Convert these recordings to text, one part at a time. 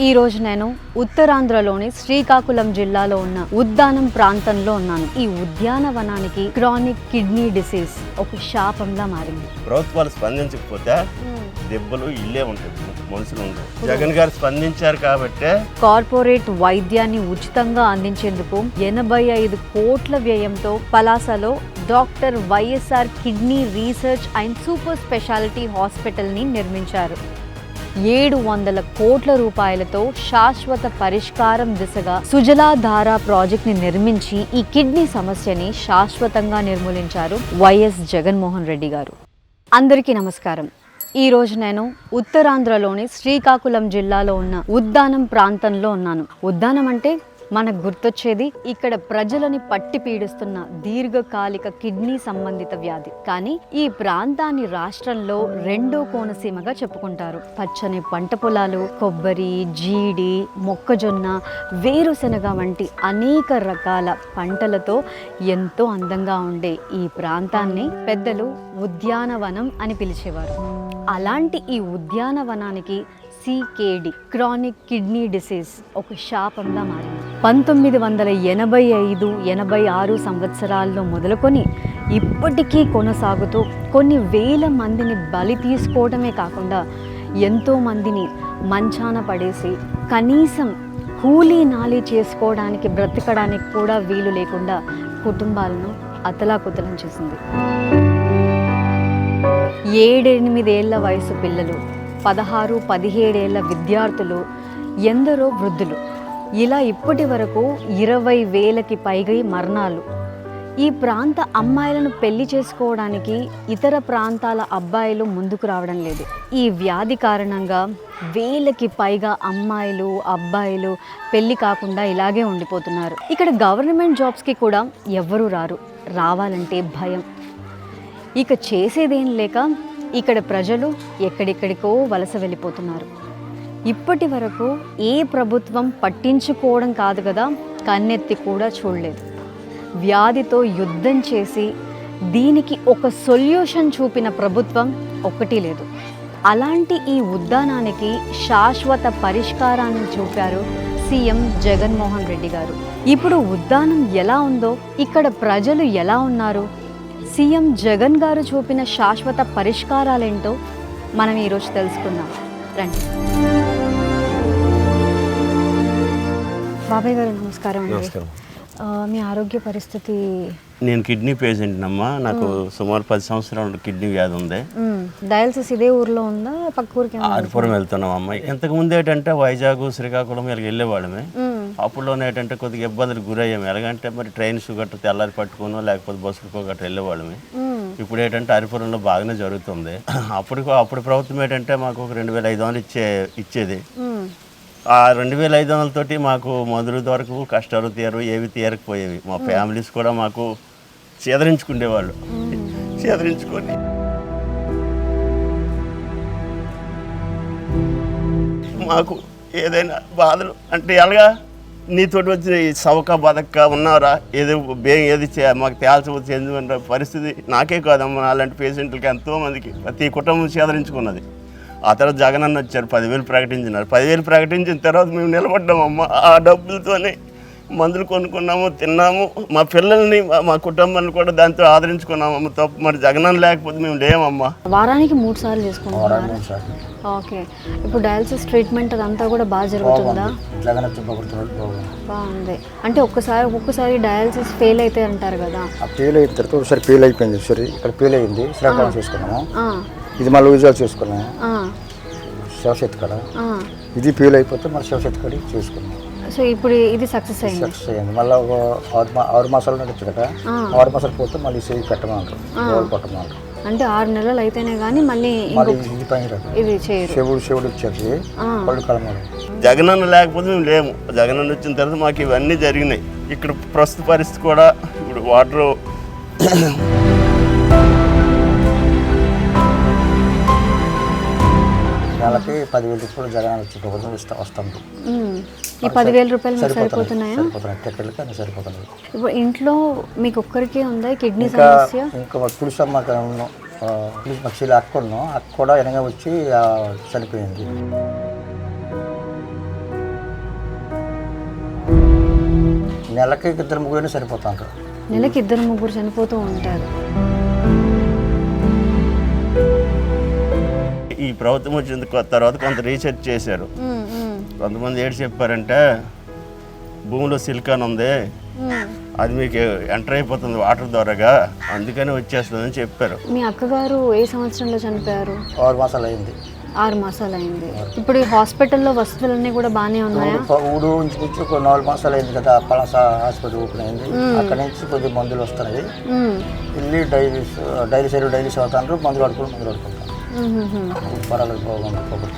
ఈ రోజు నేను ఉత్తరాంధ్రలోని శ్రీకాకుళం జిల్లాలో ఉన్న ఉద్దానం ప్రాంతంలో ఉన్నాను. ఈ ఉద్యానవనానికి క్రానిక్ కిడ్నీ డిసీజ్ ఒక శాపంలా మారింది. ప్రభుత్వాలు స్పందించకపోతే దెబ్బలు ఇల్లే ఉంటుంది, మనుషులు ఉండవు. జగన్ గారు స్పందించారు కాబట్టి కార్పొరేట్ వైద్యాన్ని ఉచితంగా అందించేందుకు 85 కోట్ల వ్యయంతో పలాసలో doctor YSR kidney research and super speciality hospital ని నిర్మించారు. 700 కోట్ల రూపాయలతో శాశ్వత పరిష్కారం దిశగా సుజలాధార ప్రాజెక్ట్ ని నిర్మించి ఈ కిడ్నీ సమస్యని శాశ్వతంగా నిర్మూలించారు వైఎస్ జగన్మోహన్ రెడ్డి గారు. అందరికీ నమస్కారం. ఈ రోజు నేను ఉత్తరాంధ్రలోని శ్రీకాకుళం జిల్లాలో ఉన్న ఉద్దానం ప్రాంతంలో ఉన్నాను. ఉద్దానం అంటే మనకు గుర్తొచ్చేది ఇక్కడ ప్రజలని పట్టి పీడిస్తున్న దీర్ఘకాలిక కిడ్నీ సంబంధిత వ్యాధి. కానీ ఈ ప్రాంతాన్ని రాష్ట్రంలో రెండో కోనసీమగా చెప్పుకుంటారు. పచ్చని పంట పొలాలు, కొబ్బరి, జీడి, మొక్కజొన్న, వేరుశెనగ వంటి అనేక రకాల పంటలతో ఎంతో అందంగా ఉండే ఈ ప్రాంతాన్ని పెద్దలు ఉద్యానవనం అని పిలిచేవారు. అలాంటి ఈ ఉద్యానవనానికి CKD క్రానిక్ కిడ్నీ డిసీజ్ ఒక శాపంలా మారింది. 1985-86 సంవత్సరాల్లో మొదలుకొని ఇప్పటికీ కొనసాగుతూ కొన్ని వేల మందిని బలి తీసుకోవడమే కాకుండా ఎంతో మందిని మంచాన పడేసి కనీసం కూలీ నాలి చేసుకోవడానికి బ్రతకడానికి కూడా వీలు లేకుండా కుటుంబాలను అతలాకుతలం చేసింది. 7-8 ఏళ్ల వయసు పిల్లలు, 16-17 ఏళ్ల విద్యార్థులు, ఎందరో వృద్ధులు, ఇలా ఇప్పటి వరకు 20,000కి పైగా మరణాలు. ఈ ప్రాంత అమ్మాయిలను పెళ్లి చేసుకోవడానికి ఇతర ప్రాంతాల అబ్బాయిలు ముందుకు రావడం లేదు. ఈ వ్యాధి కారణంగా 1000కి పైగా అమ్మాయిలు, అబ్బాయిలు పెళ్లి కాకుండా ఇలాగే ఉండిపోతున్నారు. ఇక్కడ గవర్నమెంట్ జాబ్స్కి కూడా ఎవ్వరూ రారు. రావాలంటే భయం. ఇక చేసేదేం లేక ఇక్కడ ప్రజలు ఎక్కడెక్కడికో వలస వెళ్ళిపోతున్నారు. ఇప్పటి వరకు ఏ ప్రభుత్వం పట్టించుకోవడం కాదు కదా, కన్నెత్తి కూడా చూడలేదు. వ్యాధితో యుద్ధం చేసి దీనికి ఒక సొల్యూషన్ చూపిన ప్రభుత్వం ఒక్కటి లేదు. అలాంటి ఈ ఉద్యానానికి శాశ్వత పరిష్కారాన్ని చూపారు సీఎం జగన్మోహన్ రెడ్డి గారు. ఇప్పుడు ఉద్యానం ఎలా ఉందో, ఇక్కడ ప్రజలు ఎలా ఉన్నారు, సీఎం జగన్ గారు చూపిన శాశ్వత పరిష్కారాలేంటో మనం ఈరోజు తెలుసుకుందాం. రండి. బాబాయ్ గారు నమస్కారం. మీ ఆరోగ్య పరిస్థితి? నేను కిడ్నీ పేషెంట్ అమ్మా. నాకు సుమారు 10 సంవత్సరాల కిడ్నీ వ్యాధి ఉంది. డయాలసిస్ ఇదే ఊర్లో ఉందా, పక్క ఊరికి? ఆరిపురం వెళ్తున్నాం అమ్మాయి. ఇంతకు ముందు ఏంటంటే వైజాగ్, శ్రీకాకుళం ఇలా వెళ్ళేవాళ్ళమే. అప్పుడులోనే ఏంటంటే కొద్దిగా ఇబ్బందులకు గురయ్యాము. ఎలాగంటే మరి ట్రైన్స్ గట్రా తెల్లారి పట్టుకునో లేకపోతే బస్సులకో గట్రా వెళ్ళేవాళ్ళమే. ఇప్పుడు ఏంటంటే అరిపురంలో బాగానే జరుగుతుంది. అప్పుడు ప్రభుత్వం ఏంటంటే మాకు ఒక 2,500 ఇచ్చేది. ఆ 2,500 తోటి మాకు మందుల వరకు కష్టాలు ఏవి తీరకపోయేవి. మా ఫ్యామిలీస్ కూడా మాకు చేదరించుకునేవాళ్ళు. చేదరించుకొని మాకు ఏదైనా బాధలు అంటే ఎలాగా నీతోటి వచ్చిన సవక బతక్క ఉన్నారా, ఏది మాకు తేల్చవచ్చేందుకు పరిస్థితి నాకే కాదమ్మా, అలాంటి పేషెంట్లకి ఎంతోమందికి ప్రతి కుటుంబం చేదరించుకున్నది. ఆ తర్వాత జగన్ అన్న వచ్చారు, 10,000 ప్రకటించినారు. 10,000 ప్రకటించిన తర్వాత మేము నిలబడ్డామమ్మా. ఆ డబ్బులతోనే మందులు కొనుక్కున్నాము, తిన్నాము. మా పిల్లల్ని, మా కుటుంబాన్ని కూడా దాంతో ఆదరించుకున్నామమ్మ. తప్పు మరి జగన్ లేకపోతే మేము లేమమ్మా. వారానికి 3 సార్లు చేసుకుంటాం. ఓకే. ఇప్పుడు డయాలసిస్ ట్రీట్మెంట్ అదంతా కూడా బాగా జరుగుతుందా? బాగుంది. అంటే ఒక్కసారి డయాలసిస్ ఫెయిల్ అయితే అంటారు కదా, ఫెయిల్ అయిన తర్వాత ఒకసారి ఫెయిల్ అయిపోయింది. సరే ఇక్కడ ఫెయిల్ అయింది, శ్రీకాకుళం చూసుకున్నాము. ఇది మళ్ళీ విజయాలు చూసుకున్నాము శివశక్తి కాడ. ఇది ఫెయిల్ అయిపోతే మళ్ళీ శివశక్తి కాడ చూసుకున్నాం. సో ఇప్పుడు ఇది సక్సెస్ అయింది. మళ్ళీ ఒక 6 మాసాలు నడుస్తుంది కదా, 6 మాసాలు పోతే మళ్ళీ సేవి పెట్టమంటారు, కొట్టమంటారు. అంటే 6 నెలలు అయితేనే కానీ మళ్ళీ ఇది పైన ఇది చేయరు. శివుడు వచ్చేది పళ్ళు కలమాలి. జగనన్న లేకపోతే మేము లేము. జగనన్న వచ్చిన తర్వాత మాకు ఇవన్నీ జరిగినాయి. ఇక్కడ ప్రస్తుత పరిస్థితి కూడా ఇప్పుడు వాటర్ నెలకి 10,000 రూపాయలు జగన్ వచ్చి వస్తాం. ఈ 10,000 రూపాయలు సరిపోతున్నాయా? టికెట్లకి అన్నీ సరిపోతున్నాయి. ఇప్పుడు ఇంట్లో మీకు ఒక్కరికే ఉందా కిడ్నీ సమస్య? ఇంకా పులుసమ్మ మక్షిలో అక్క కూడా వెనక వచ్చి చనిపోయింది. నెలకి 2-3 సరిపోతారు. నెలకి 2-3 చనిపోతూ ఉంటారు. ఈ ప్రభుత్వం వచ్చిన తర్వాత కొంత రీసెర్చ్ చేశారు. కొంతమంది ఏడు చెప్పారంటే భూమిలో సిలికాన్ ఉంది, అది మీకు ఎంటర్ అయిపోతుంది వాటర్ ద్వారాగా, అందుకని వచ్చేస్తుందని చెప్పారు. మీ అక్కగారు ఏ సంవత్సరంలో చనిపోయారు? 6 మాసాలు అయింది. 6 మాసాలు అయింది. ఇప్పుడు ఈ హాస్పిటల్లో వసతులన్నీ కూడా బాగానే ఉన్నాయా? ఊడు ఉంచుకొచ్చి ఒక 4 మాసాలు అయింది కదా, పలాస హాస్పిటల్ ఓపెన్ అయింది. అక్కడ నుంచి కొద్ది మందులు వస్తున్నాయి. వెళ్ళి డైలీస్ అవుతాను, మందులు ఆడుకుంటాను. పర్వాలేదు, బాగుంది.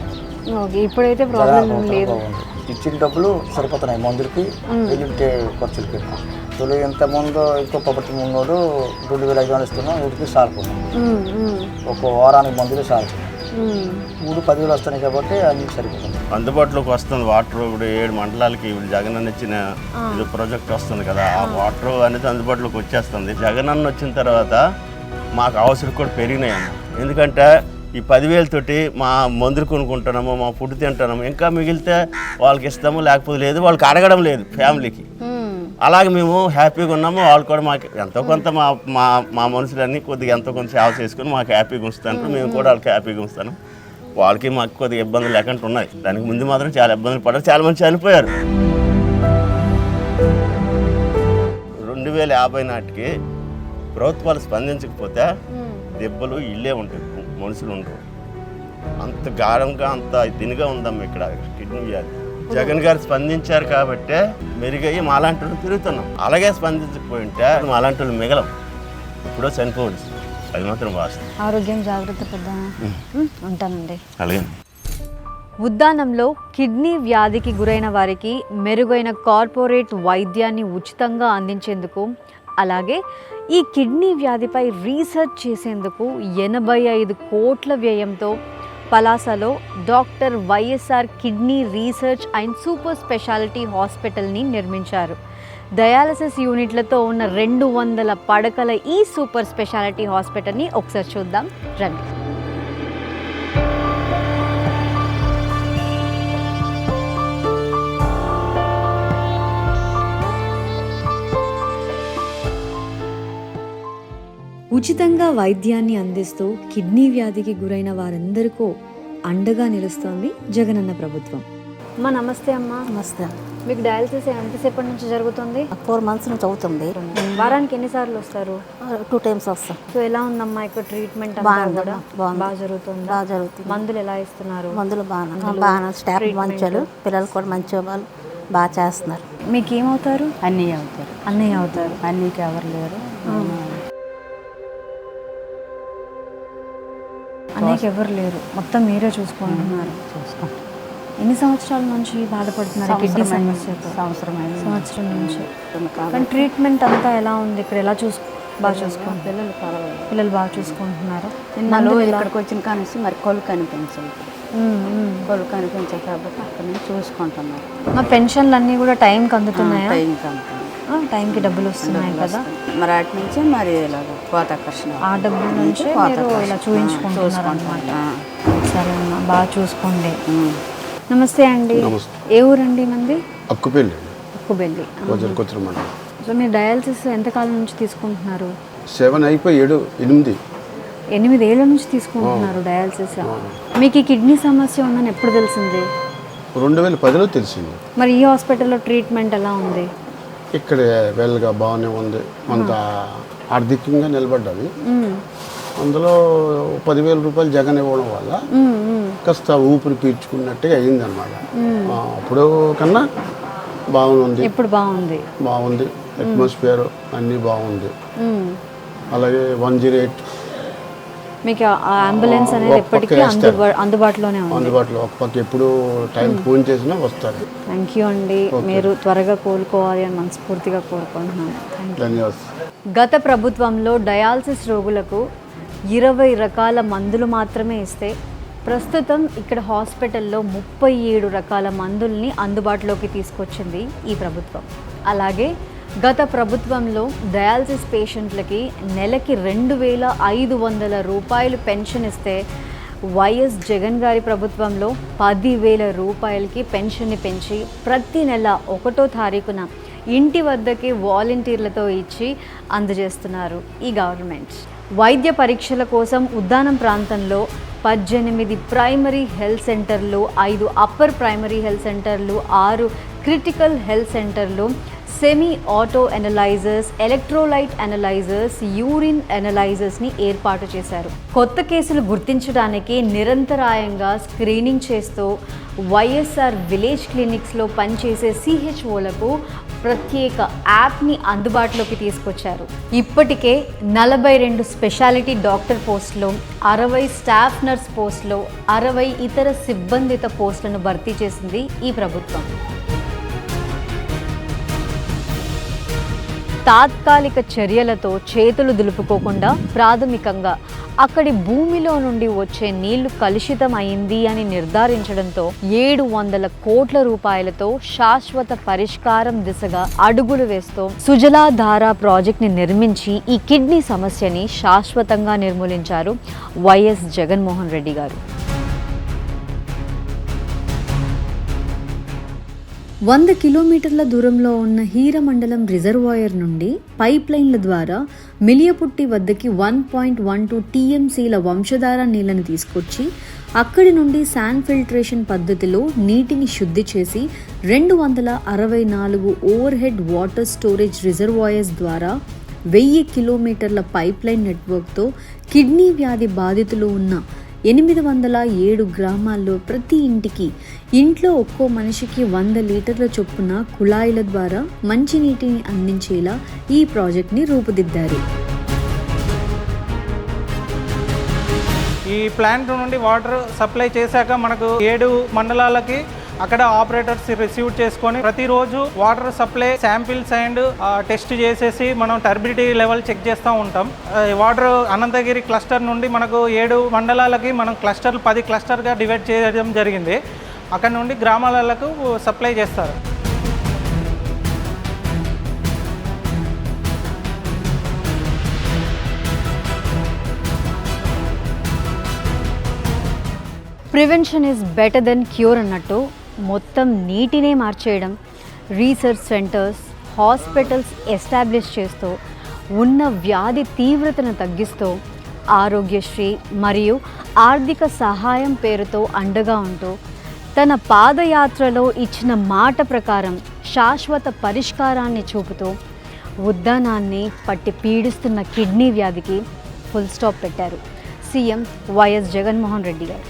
ఓకే, ఇప్పుడైతే ప్రాబ్లం లేదు. ఇచ్చిన డబ్బులు సరిపోతున్నాయి మందులకి, వెళ్ళింటే ఖర్చులకి. తొలి ఇంత ముందు ఇంకో పబ్బటి ముందు 2,500 ఇస్తున్నాం, వీటికి సారుకున్నాం. ఒక వారానికి మందులు సారుకున్నాం. 10,000 వస్తున్నాయి కాబట్టి అన్ని సరిపోతుంది. అందుబాటులోకి వస్తుంది వాటర్. ఇప్పుడు 7 మండలాలకి ఇప్పుడు జగన్ అన్న ఇచ్చిన ఇది ప్రాజెక్ట్ వస్తుంది కదా, ఆ వాటర్ అనేది అందుబాటులోకి వచ్చేస్తుంది. జగన్ అన్న వచ్చిన తర్వాత మాకు అవసరం కూడా పెరిగినాయన్న. ఎందుకంటే ఈ 10,000 తోటి మా మందులు కొనుక్కుంటున్నాము, మా ఫుడ్ తింటున్నాము, ఇంకా మిగిలితే వాళ్ళకి ఇస్తాము, లేకపోతే లేదు, వాళ్ళకి అడగడం లేదు ఫ్యామిలీకి. అలాగే మేము హ్యాపీగా ఉన్నాము. వాళ్ళు కూడా మాకు ఎంతో కొంత మా మనుషులన్నీ కొద్దిగా ఎంతో కొంత సేవ చేసుకుని మాకు హ్యాపీగా ఉంచుతాను. మేము కూడా వాళ్ళకి హ్యాపీగా ఉంచుతాను. వాళ్ళకి మాకు కొద్దిగా ఇబ్బందులు లేకుండా ఉన్నాయి. దానికి ముందు మాత్రం చాలా ఇబ్బందులు పడ్డారు, చాలా మంది చనిపోయారు. 2050 నాటికి ప్రభుత్వాలు స్పందించకపోతే దెబ్బలు ఇల్లే ఉంటాయి, మనుషులు ఉండరు. అంత గాఢంగా అంత దీనిగా ఉందమ్మా ఇక్కడ కిడ్నీ వ్యాధి. జగన్ గారు స్పందించారు కాబట్టే మెరుగయ్యి మాలాంటి వాళ్ళు తిరుగుతున్నాం. అలాగే స్పందించకపోయింటే మాలాంటి వాళ్ళు మిగలం, ఇప్పుడు చనిపోవచ్చు. అది మాత్రం వాస్తవం. ఆరోగ్యం జాగ్రత్త పెద్ద ఉంటానండి. అలాగే ఉద్దానంలో కిడ్నీ వ్యాధికి గురైన వారికి మెరుగైన కార్పొరేట్ వైద్యాన్ని ఉచితంగా అందించేందుకు, అలాగే ఈ కిడ్నీ వ్యాధిపై రీసెర్చ్ చేసేందుకు 85 కోట్ల వ్యయంతో పలాసలో doctor YSR kidney research and super speciality హాస్పిటల్ని నిర్మించారు. డయాలసిస్ యూనిట్లతో ఉన్న 200 పడకల ఈ సూపర్ స్పెషాలిటీ హాస్పిటల్ని ఒకసారి చూద్దాం రండి. ఉచితంగా వైద్యాన్ని అందిస్తూ కిడ్నీ వ్యాధికి గురైన వారందరికీ అండగా నిలుస్తోంది జగనన్న ప్రభుత్వం. అమ్మా నమస్తే. అమ్మా నమస్తే. మీకు డయాలసిస్ ఎంతసేపటి నుంచి జరుగుతుంది? 4 మంత్స్ నుంచి అవుతుంది. వారానికి ఎన్నిసార్లు వస్తారు? 2 టైమ్స్ వస్తాం. సో ఎలా ఉందమ్మా ఇక్కడ ట్రీట్మెంట్? బాగా జరుగుతుంది. బాగా జరుగుతుంది. మందులు ఎలా ఇస్తున్నారు? మందులు బాగా స్టాఫ్ మంచోళ్ళు, పిల్లలు కూడా మంచి వాళ్ళు బాగా చేస్తున్నారు. మీకు ఏమవుతారు? అన్నయ్య అవుతారు. అన్నయ్య అవుతారు. అన్నయ్యకి ఎవరు లేరు. అన్నయ్యకి ఎవరు లేరు, మొత్తం మీరే చూసుకుంటున్నారు. ఎన్ని సంవత్సరాల నుంచి బాధపడుతున్నారు కిడ్నీ సమస్యతో? సంవత్సరం నుంచి. కానీ ట్రీట్మెంట్ అంతా ఎలా ఉంది ఇక్కడ? ఎలా బాగా చూసుకుంటున్నారు? పిల్లలు బాగా చూసుకుంటున్నారు. ఇక్కడికి వచ్చిన కానీ మరి కొలు కనిపించదు. కొలు కనిపించాయి కాబట్టి అక్కడ నుంచి చూసుకుంటున్నారు. మా పెన్షన్లు అన్నీ కూడా టైంకి అందుతున్నాయా? టైంకి డబ్బులు వస్తున్నాయి కదా, మరి అటు నుంచి మరి ఇలాగ కోత ఆకర్షణ ఆ డబ్బుల నుంచి మీరు ఇలా చూపించుకుంటున్నారు అన్నమాట. సరే అమ్మా, బాగా చూసుకోండి. నమస్తే అండి. ఏ ఊరండి మంది? అక్కుపల్లి. అక్కుబెల్లి. సో మీరు డయాలసిస్ ఎంతకాలం నుంచి తీసుకుంటున్నారు? 7 అయిపోయి 8 ఏళ్ళ నుంచి తీసుకుంటున్నారు డయాలసిస్. మీకు ఈ కిడ్నీ సమస్య ఉందని ఎప్పుడు తెలిసింది? 2010లో తెలిసింది. మరి ఈ హాస్పిటల్లో ట్రీట్మెంట్ ఎలా ఉంది? ఇక్కడ వెల్గా బాగానే ఉంది, అంత ఆర్థికంగా నిలబడ్డది. అందులో 10,000 రూపాయలు జగన్ ఇవ్వడం వల్ల కాస్త ఊపిరి పీల్చుకున్నట్టుగా అయిందనమాట. అప్పుడు కన్నా బాగుంది. ఇప్పుడు బాగుంది. అట్మాస్ఫియర్ అన్నీ బాగుంది. అలాగే 108 మీకు అంబులెన్స్ అనేది ఎప్పటికీ అందుబాటులోనే ఉంది. అందుబాటులో ఒక పక్క ఎప్పుడు టైం ఫోన్ చేసినా వస్తారు. థ్యాంక్ యూ అండి. మీరు త్వరగా కోలుకోవాలి అని మనస్ఫూర్తిగా కోరుకుంటున్నాను. ధన్యవాదాలు. గత ప్రభుత్వంలో డయాలసిస్ రోగులకు 20 రకాల మందులు మాత్రమే ఇస్తే ప్రస్తుతం ఇక్కడ హాస్పిటల్లో 37 రకాల మందుల్ని అందుబాటులోకి తీసుకొచ్చింది ఈ ప్రభుత్వం. అలాగే గత ప్రభుత్వంలో డయాలసిస్ పేషెంట్లకి నెలకి 2,500 రూపాయలు పెన్షన్ ఇస్తే వైఎస్ జగన్ గారి ప్రభుత్వంలో 10,000 రూపాయలకి పెన్షన్ని పెంచి ప్రతి నెల 1వ తారీఖున ఇంటి వద్దకే వాలంటీర్లతో ఇచ్చి అందజేస్తున్నారు ఈ గవర్నమెంట్. వైద్య పరీక్షల కోసం ఉద్దానం ప్రాంతంలో 18 ప్రైమరీ హెల్త్ సెంటర్లు, 5 అప్పర్ ప్రైమరీ హెల్త్ సెంటర్లు, 6 క్రిటికల్ హెల్త్ సెంటర్లు, semi auto analysers, electrolyte analysers, urine అనలైజర్స్ని ఏర్పాటు చేశారు. కొత్త కేసులు గుర్తించడానికి నిరంతరాయంగా స్క్రీనింగ్ చేస్తూ వైఎస్ఆర్ విలేజ్ క్లినిక్స్లో పనిచేసే CHOలకు ప్రత్యేక యాప్ని అందుబాటులోకి తీసుకొచ్చారు. ఇప్పటికే 42 స్పెషాలిటీ డాక్టర్ పోస్టులు, 60 స్టాఫ్ నర్స్ పోస్టులు, 60 ఇతర సిబ్బందిత పోస్టులను భర్తీ చేసింది ఈ ప్రభుత్వం. తాత్కాలిక చర్యలతో చేతులు దులుపుకోకుండా ప్రాథమికంగా అక్కడి భూమిలో నుండి వచ్చే నీళ్లు కలుషితం అయింది అని నిర్ధారించడంతో 700 కోట్ల రూపాయలతో శాశ్వత పరిష్కారం దిశగా అడుగులు వేస్తూ సుజలాధార ప్రాజెక్ట్ని నిర్మించి ఈ కిడ్నీ సమస్యని శాశ్వతంగా నిర్మూలించారు వైఎస్ జగన్మోహన్ రెడ్డి గారు. 100 కిలోమీటర్ల దూరంలో ఉన్న హీరమండలం రిజర్వాయర్ నుండి పైప్ లైన్ల ద్వారా మిలియపుట్టి వద్దకి 1.12 TMCల వంశధార నీళ్లను తీసుకొచ్చి అక్కడి నుండి శాండ్ ఫిల్ట్రేషన్ పద్ధతిలో నీటిని శుద్ధి చేసి 264 over head water storage reservoirs ద్వారా 1000 కిలోమీటర్ల పైప్ లైన్ నెట్వర్క్తో కిడ్నీ వ్యాధి బాధితులు ఉన్న 807 గ్రామాల్లో ప్రతి ఇంట్లో ఒక్కో మనిషికి 100 లీటర్ల చొప్పున కుళాయిల ద్వారా మంచినీటిని అందించేలా ఈ ప్రాజెక్ట్ని రూపుదిద్దారు. ఈ ప్లాంట్ నుండి వాటర్ సప్లై చేశాక మనకు 7 మండలాలకి అక్కడ ఆపరేటర్స్ రిసీవ్ చేసుకొని ప్రతిరోజు water supply samples and test చేసేసి మనం టర్బిడిటీ లెవెల్ చెక్ చేస్తూ ఉంటాం. వాటర్ అనంతగిరి క్లస్టర్ నుండి మనకు 7 మండలాలకి మనం 10 క్లస్టర్గా డివైడ్ చేయడం జరిగింది. అక్కడ నుండి గ్రామాలకు సప్లై చేస్తారు. Prevention is better than cure అన్నట్టు మొత్తం నీటినే మార్చేయడం, రీసెర్చ్ సెంటర్స్, హాస్పిటల్స్ ఎస్టాబ్లిష్ చేస్తూ ఉన్న వ్యాధి తీవ్రతను తగ్గిస్తూ ఆరోగ్యశ్రీ మరియు ఆర్థిక సహాయం పేరుతో అండగా ఉంటూ తన పాదయాత్రలో ఇచ్చిన మాట ప్రకారం శాశ్వత పరిష్కారాన్ని చూపుతూ ఉద్దానాన్ని పట్టి పీడిస్తున్న కిడ్నీ వ్యాధికి ఫుల్ స్టాప్ పెట్టారు సీఎం వైఎస్ జగన్మోహన్ రెడ్డి గారు.